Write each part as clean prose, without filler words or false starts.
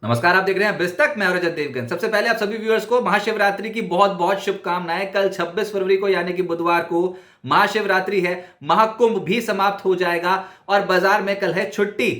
नमस्कार, आप देख रहे हैं बिस्तक। मैं रजत देवगन। सबसे पहले आप सभी व्यूअर्स को महाशिवरात्रि की बहुत बहुत शुभकामनाएं। कल 26 फरवरी को यानी कि बुधवार को महाशिवरात्रि है। महाकुंभ भी समाप्त हो जाएगा और बाजार में कल है छुट्टी।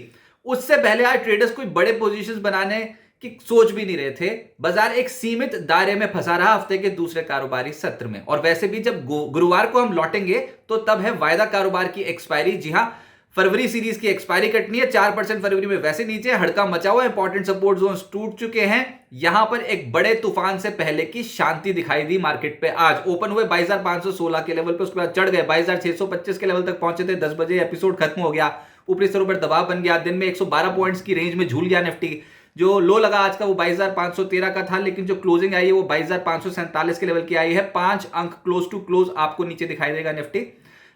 उससे पहले आज ट्रेडर्स कोई बड़े पोजीशंस बनाने की सोच भी नहीं रहे थे। बाजार एक सीमित दायरे में फंसा रहा हफ्ते के दूसरे कारोबारी सत्र में। और वैसे भी जब गुरुवार को हम लौटेंगे तो तब है वायदा कारोबार की एक्सपायरी। जी हां, फरवरी सीरीज की एक्सपायरी कटनी है। 4% फरवरी में वैसे नीचे हड़का मचा हुआ, इंपॉर्टेंट सपोर्ट जोन्स टूट चुके हैं। यहां पर एक बड़े तूफान से पहले की शांति दिखाई दी मार्केट पे। आज ओपन हुए 22,516 के लेवल पे, उसके बाद चढ़ गए 22,625 के लेवल तक पहुंचे थे। 10 बजे एपिसोड खत्म हो गया, ऊपरी स्तरों पर दबाव बन गया। दिन में 112 पॉइंट्स की रेंज में झूल गया निफ्टी। जो लो लगा आज का वो 22,513 का था, लेकिन जो क्लोजिंग आई है वो 22,547 के लेवल की आई है। 5 अंक क्लोज टू क्लोज आपको नीचे दिखाई देगा निफ्टी,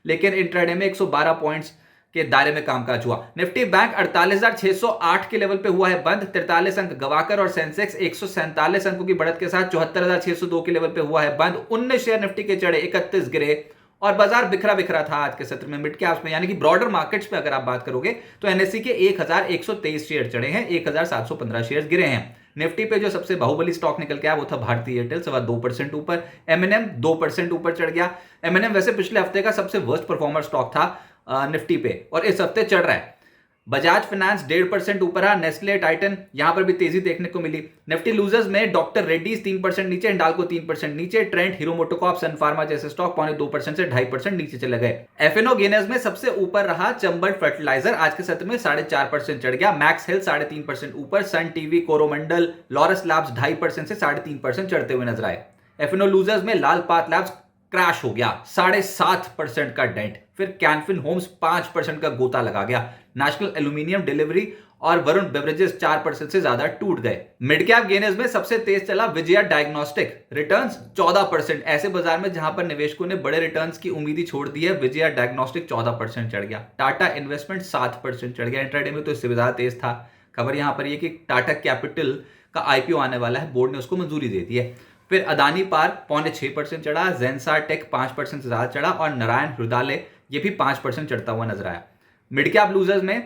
लेकिन इंट्राडे में 112 पॉइंट्स के दायरे में कामकाज हुआ। निफ्टी बैंक 48,608 के लेवल पे हुआ है बंद, 43 अंक गवाकर। और सेंसेक्स 147 अंकों की बढ़त के साथ 74,602 के लेवल पे हुआ है बंद। 19 शेयर निफ्टी के चढ़े, 31 गिरे और बाजार बिखरा बिखरा था आज के सत्र में। मिड कैप्स में यानी कि ब्रॉडर मार्केट्स में अगर आप बात करोगे तो एनएससी के 1,123 शेयर चढ़े हैं, 1,715 शेयर गिरे हैं। निफ्टी पे जो सबसे बाहुबली स्टॉक निकल के आया वो था भारतीय एयरटेल, 2% ऊपर। एमएनएम 2% ऊपर चढ़ गया। एमएनएम वैसे पिछले हफ्ते का सबसे वर्स्ट परफॉर्मर स्टॉक था निफ्टी पे और इस हफ्ते चढ़ रहा है। बजाज फाइनेंस 1.5% ऊपर है। नेस्ले, टाइटन यहां पर भी तेजी देखने को मिली। निफ्टी लूजर्स में डॉक्टर रेड्डीज 3% नीचे, हिंडाल्को 3% नीचे। ट्रेंट, हीरो मोटोकॉर्प, सन फार्मा जैसे स्टॉक 2.25% से 2.5% नीचे चले गए। एफएनओ गेनर्स में सबसे ऊपर रहा चंबल फर्टिलाइजर, आज के सत्र में 4.5% चढ़ गया। मैक्स हेल्थ 3.5% ऊपर। Sun TV, Coromandel, Laurus labs 2.5% से 3.5% चढ़ते हुए नजर आए। एफएनओ लूजर्स में लाल पाथ लैब्स क्रैश हो गया, 7.5% का डेंट। फिर कैनफिन होम्स 5% का गोता लगा गया। नेशनल एल्यूमिनियम डिलीवरी और वरुण बेवरेजेस 4% से ज्यादा टूट गए। मिड कैप गेनर्स में सबसे तेज चला विजया डायग्नोस्टिक, रिटर्न्स 14%। ऐसे बाजार में जहां पर निवेशकों ने बड़े रिटर्न्स की उम्मीद छोड़ दी है, विजया डायग्नोस्टिक 14% चढ़ गया। टाटा इन्वेस्टमेंट 7% चढ़ गया। इंट्राडे में तो इससे ज्यादा तेज था। खबर यहां पर यह कि टाटा कैपिटल का आईपीओ आने वाला है, बोर्ड ने उसको मंजूरी दे दी है। फिर अदानी पार 6.25% चढ़ा। जेंसार टेक 5% से ज्यादा चढ़ा और नारायण हृदयालय ये भी 5% चढ़ता हुआ नजर आया। मिड कैप लूजर्स में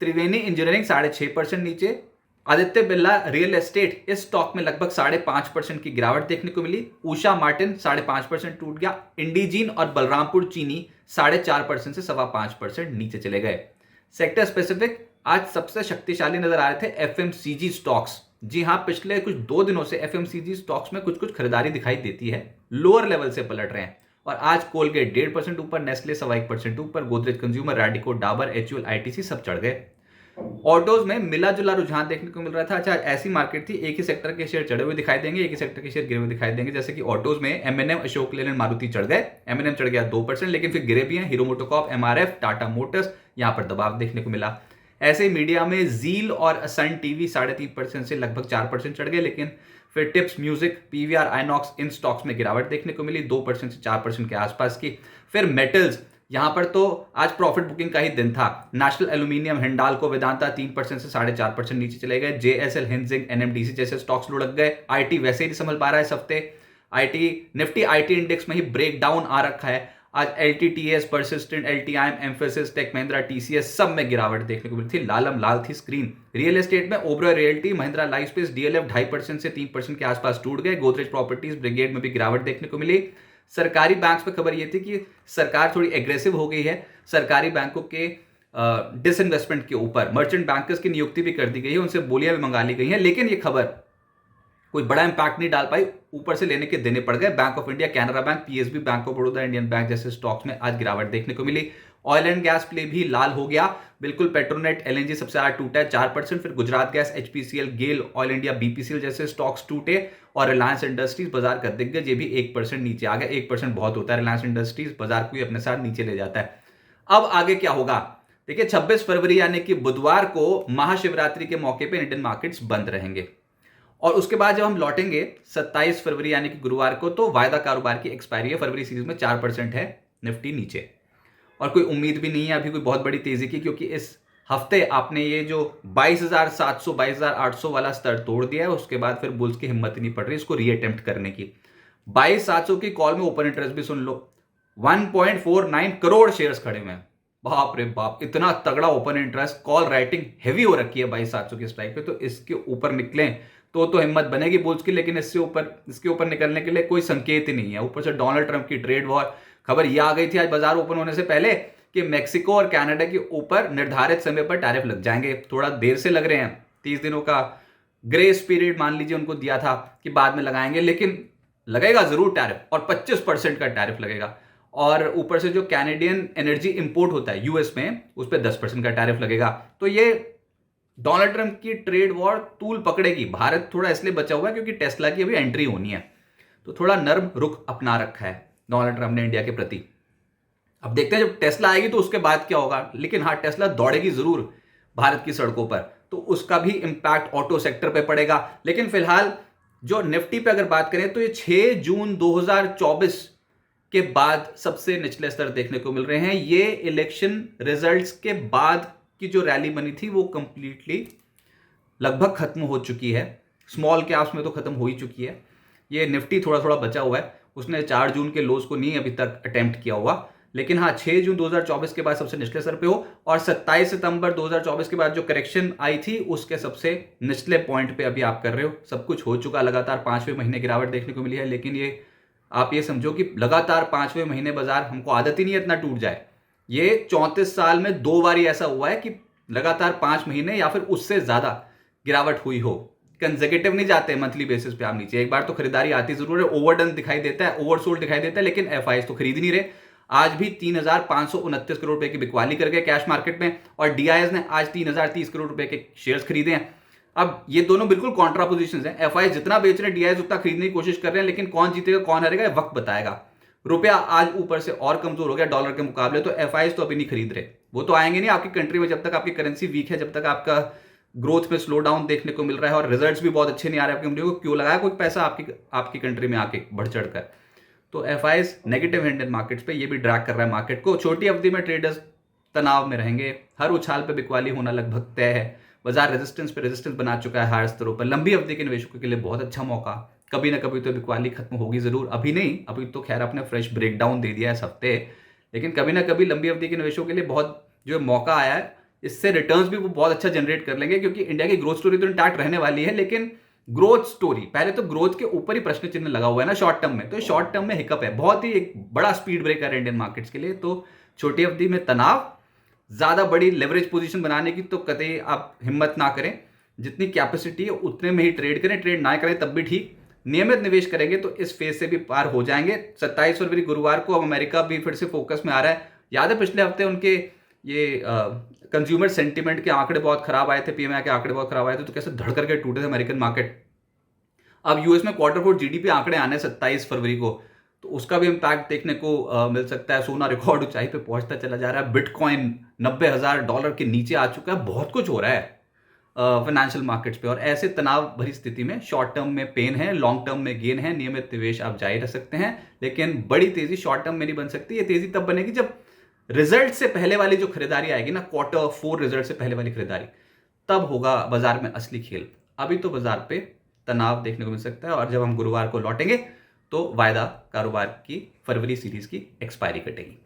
त्रिवेणी इंजीनियरिंग 6.5% नीचे। आदित्य बिरला रियल एस्टेट, इस स्टॉक में लगभग 5.5% की गिरावट देखने को मिली। उषा मार्टिन 5.5% टूट गया। इंडीजीन और बलरामपुर चीनी 4.5% से 5.25% नीचे चले गए। सेक्टर स्पेसिफिक आज सबसे शक्तिशाली नजर आ रहे थे एफएमसीजी स्टॉक्स। जी हां, पिछले कुछ 2 दिनों से एफएमसीजी स्टॉक्स में कुछ खरीदारी दिखाई देती है, लोअर लेवल से पलट रहे हैं। और आज कोलगेट 1.5% ऊपर, नेस्ले 1% ऊपर, Godrej consumer, Radico, Dabur, HUL, ITC सब चढ़ गए। ऑटोज में मिला जुला रुझान देखने को मिल रहा था। अच्छा, ऐसी मार्केट थी, एक ही सेक्टर के शेयर चढ़े हुए दिखाई देंगे, एक ही सेक्टर के शेयर गिरे हुए दिखाई देंगे। जैसे कि ऑटोज में एमएनएम, अशोक लेलैंड, मारुति चढ़ गए। एमएनएम चढ़ गया 2%, लेकिन फिर गिरे भी हैं hero MotoCorp, MRF, Tata Motors, यहां पर दबाव देखने को मिला। ऐसे मीडिया में जील और सन टीवी 3.5% से लगभग 4% चढ़ गए, लेकिन फिर टिप्स म्यूजिक, पीवीआर, आइनॉक्स, इन स्टॉक्स में गिरावट देखने को मिली 2% से 4% के आसपास की। फिर मेटल्स, यहां पर तो आज प्रॉफिट बुकिंग का ही दिन था। नेशनल एल्यूमिनियम, हिंडाल्को, वेदांता 3% से 4.5% नीचे चले गए। जेएसएल, हिंजिंग, एनएमडीसी जैसे स्टॉक्स लुढ़क गए। आईटी वैसे ही नहीं संभल पा रहा है इस हफ्ते। निफ्टी आईटी इंडेक्स में ही ब्रेक डाउन आ रखा है। आज LTTS, Persistent, LTIM, Mphasis, Tech Mahindra, TCS सब में गिरावट देखने को मिली थी। लालम लाल थी स्क्रीन। रियल एस्टेट में ओबरॉय रियल्टी, महिंद्रा लाइफस्पेस, डीएलएफ 2.5% से 3% के आसपास टूट गए। गोदरेज प्रॉपर्टीज, ब्रिगेड में भी गिरावट देखने को मिली। सरकारी बैंक्स पे खबर यह थी कि सरकार थोड़ी एग्रेसिव हो गई है। सरकारी बैंकों के डिसइन्वेस्टमेंट के ऊपर मर्चेंट बैंकर्स की नियुक्ति भी कर दी गई है, उनसे बोलियां भी मंगा ली गई हैं, लेकिन यह खबर कोई बड़ा इंपैक्ट नहीं डाल पाई। ऊपर से लेने के देने पड़ गए। Bank of India, Canara bank, PSB, bank of Baroda, Indian bank जैसे स्टॉक्स में आज गिरावट देखने को मिली। ऑयल एंड गैस प्ले भी लाल हो गया, बिल्कुल। पेट्रोनेट, एलएनजी सबसे ज्यादा टूटा है 4%। फिर गुजरात गैस, एचपीसीएल, गेल, ऑयल इंडिया, बीपीसीएल जैसे स्टॉक्स टूटे। और रिलायंस इंडस्ट्रीज बाजार का दिग्गज, ये भी 1% नीचे आ गया। 1% बहुत होता है, रिलायंस इंडस्ट्रीज बाजार को अपने साथ नीचे ले जाता है। अब आगे क्या होगा देखिए, 26 फरवरी यानी कि बुधवार को महाशिवरात्रि के मौके पर इंडियन मार्केट्स बंद रहेंगे। और उसके बाद जब हम लौटेंगे 27 फरवरी यानी कि गुरुवार को, तो वायदा कारोबार की एक्सपायरी है। फरवरी सीरीज में 4% है निफ्टी नीचे, और कोई उम्मीद भी नहीं है अभी कोई बहुत बड़ी तेजी की, क्योंकि इस हफ्ते आपने ये जो 22,700 22,800 वाला स्तर तोड़ दिया है। उसके बाद फिर बुल्स की हिम्मत ही नहीं पड़ रही इसको रीअटेम्प्ट करने की। 22,700 की कॉल में ओपन इंटरेस्ट भी सुन लो, 1.49 करोड़ शेयर्स खड़े हुए हैं। बाप रे बाप, इतना तगड़ा open interest, call writing heavy हो रखी है 22,700 की स्ट्राइक पे, तो इसके ऊपर निकलें तो हिम्मत बनेगी बुल्स की, लेकिन इसके ऊपर निकलने के लिए कोई संकेत ही नहीं है। ऊपर से डोनाल्ड ट्रंप की ट्रेड वॉर, खबर यह आ गई थी आज बाजार ओपन होने से पहले कि मेक्सिको और कनाडा के ऊपर निर्धारित समय पर टैरिफ लग जाएंगे। थोड़ा देर से लग रहे हैं, 30 दिनों का ग्रेस पीरियड मान लीजिए उनको दिया था कि बाद में लगाएंगे, लेकिन लगेगा जरूर टैरिफ, और 25% का टैरिफ लगेगा। और ऊपर से जो कैनेडियन एनर्जी इंपोर्ट होता है यूएस में, उस पर 10% का टैरिफ लगेगा। तो ये डोनाल्ड ट्रंप की ट्रेड वॉर तूल पकड़ेगी। भारत थोड़ा इसलिए बचा हुआ है क्योंकि टेस्ला की अभी एंट्री होनी है, तो थोड़ा नर्म रुख अपना रखा है डोनाल्ड ट्रंप ने इंडिया के प्रति। अब देखते हैं जब टेस्ला आएगी तो उसके बाद क्या होगा, लेकिन हाँ, टेस्ला दौड़ेगी जरूर भारत की सड़कों पर, तो उसका भी इंपैक्ट ऑटो सेक्टर पे पड़ेगा। लेकिन फिलहाल जो निफ्टी पे अगर बात करें तो ये 6 जून 2024 के बाद सबसे निचले स्तर देखने को मिल रहे हैं। ये इलेक्शन रिजल्ट्स के बाद की जो रैली बनी थी वो कंप्लीटली लगभग खत्म हो चुकी है। स्मॉल कैप्स में तो खत्म हो ही चुकी है। ये निफ्टी थोड़ा थोड़ा बचा हुआ है, उसने 4 जून के लोज को नहीं अभी तक अटेम्प्ट किया हुआ, लेकिन हाँ 6 जून 2024 के बाद सबसे निचले स्तर पे हो, और 27 सितंबर 2024 के बाद जो करेक्शन आई थी उसके सबसे निचले पॉइंट पे अभी आप कर रहे हो। सब कुछ हो चुका, लगातार 5वें महीने गिरावट देखने को मिली है, लेकिन ये आप ये समझो कि लगातार 5वें महीने बाजार, हमको आदत ही नहीं है इतना टूट जाए। ये 34 साल में 2 बार ऐसा हुआ है कि लगातार 5 महीने या फिर उससे ज्यादा गिरावट हुई हो। कंसेक्यूटिव नहीं जाते मंथली बेसिस पे आप नीचे, एक बार तो खरीदारी आती जरूर है, ओवरडन दिखाई देता है, ओवरसोल्ड दिखाई देता है, लेकिन एफआईएस तो खरीद नहीं रहे। आज भी 3,529 करोड़ रुपए की बिकवाली कर गए कैश मार्केट में, और डीआईएस ने आज 3,030 करोड़ रुपए के शेयर्स खरीदे हैं। अब ये दोनों बिल्कुल कॉन्ट्रा पोजिशन है, एफआईएस जितना बेच रहे हैं डीआईएस उतना खरीदने की कोशिश कर रहे हैं, लेकिन कौन जीतेगा कौन हारेगा वक्त बताएगा। रुपया आज ऊपर से और कमजोर हो गया डॉलर के मुकाबले, तो एफआईएस तो अभी नहीं खरीद रहे, वो तो आएंगे नहीं आपकी कंट्री में जब तक आपकी करेंसी वीक है, जब तक आपका ग्रोथ में स्लो डाउन देखने को मिल रहा है और रिजल्ट्स भी बहुत अच्छे नहीं आ रहे आपकी कंपनी को। क्यों लगाया कोई पैसा आपकी कंट्री में आके बढ़ चढ़ कर? तो एफआईएस नेगेटिव इंडियन मार्केट्स पे ये भी ड्रैग कर रहा है मार्केट को। छोटी अवधि में ट्रेडर्स तनाव में रहेंगे, हर उछाल पे बिकवाली होना लगभग तय है। बाजार रेजिस्टेंस पे रेजिस्टेंस बना चुका है हायर स्तरों पर। लंबी अवधि के निवेशकों के लिए बहुत अच्छा मौका, कभी ना कभी तो बिकवाली खत्म होगी जरूर, अभी नहीं, अभी तो खैर आपने फ्रेश ब्रेकडाउन दे दिया है इस हफ्ते, लेकिन कभी ना कभी लंबी अवधि के निवेशकों के लिए बहुत जो मौका आया है, इससे रिटर्न्स भी वो बहुत अच्छा जनरेट कर लेंगे, क्योंकि इंडिया की ग्रोथ स्टोरी तो इंटैक्ट रहने वाली है, लेकिन ग्रोथ स्टोरी पहले तो ग्रोथ के ऊपर ही प्रश्न चिन्ह लगा हुआ है ना शॉर्ट टर्म में, तो शॉर्ट टर्म में हिकअप है, बहुत ही एक बड़ा स्पीड ब्रेकर है इंडियन मार्केट्स के लिए। तो छोटी अवधि में तनाव, ज्यादा बड़ी लेवरेज पोजीशन बनाने की तो कतई आप हिम्मत ना करें, जितनी कैपेसिटी है उतने में ही ट्रेड करें, ट्रेड ना करें तब भी ठीक। नियमित निवेश करेंगे तो इस फेज से भी पार हो जाएंगे। 27 फरवरी गुरुवार को अब अमेरिका भी फिर से फोकस में आ रहा है। याद है पिछले हफ्ते उनके ये कंज्यूमर सेंटीमेंट के आंकड़े बहुत खराब आए थे, पीएमआई के आंकड़े बहुत खराब आए थे, तो कैसे धड़ करके टूटे थे अमेरिकन मार्केट। अब यूएस में क्वार्टर 4 जीडीपी आंकड़े आने 27 फरवरी को, तो उसका भी इंपैक्ट देखने को मिल सकता है। सोना रिकॉर्ड ऊंचाई पे पहुंचता चला जा रहा है, बिटकॉइन $90,000 के नीचे आ चुका है, बहुत कुछ हो रहा है फाइनेंशियल मार्केट्स पे। और ऐसे तनाव भरी स्थिति में शॉर्ट टर्म में पेन है, लॉन्ग टर्म में गेन है। नियमित निवेश आप जारी रख सकते हैं, लेकिन बड़ी तेजी शॉर्ट टर्म में नहीं बन सकती। ये तेजी तब बनेगी जब रिजल्ट से पहले वाली जो खरीदारी आएगी ना, Q4 रिजल्ट से पहले वाली खरीदारी, तब होगा बाजार में असली खेल। अभी तो बाजार पे तनाव देखने को मिल सकता है, और जब हम गुरुवार को लौटेंगे तो वायदा कारोबार की फरवरी सीरीज की एक्सपायरी कटेगी।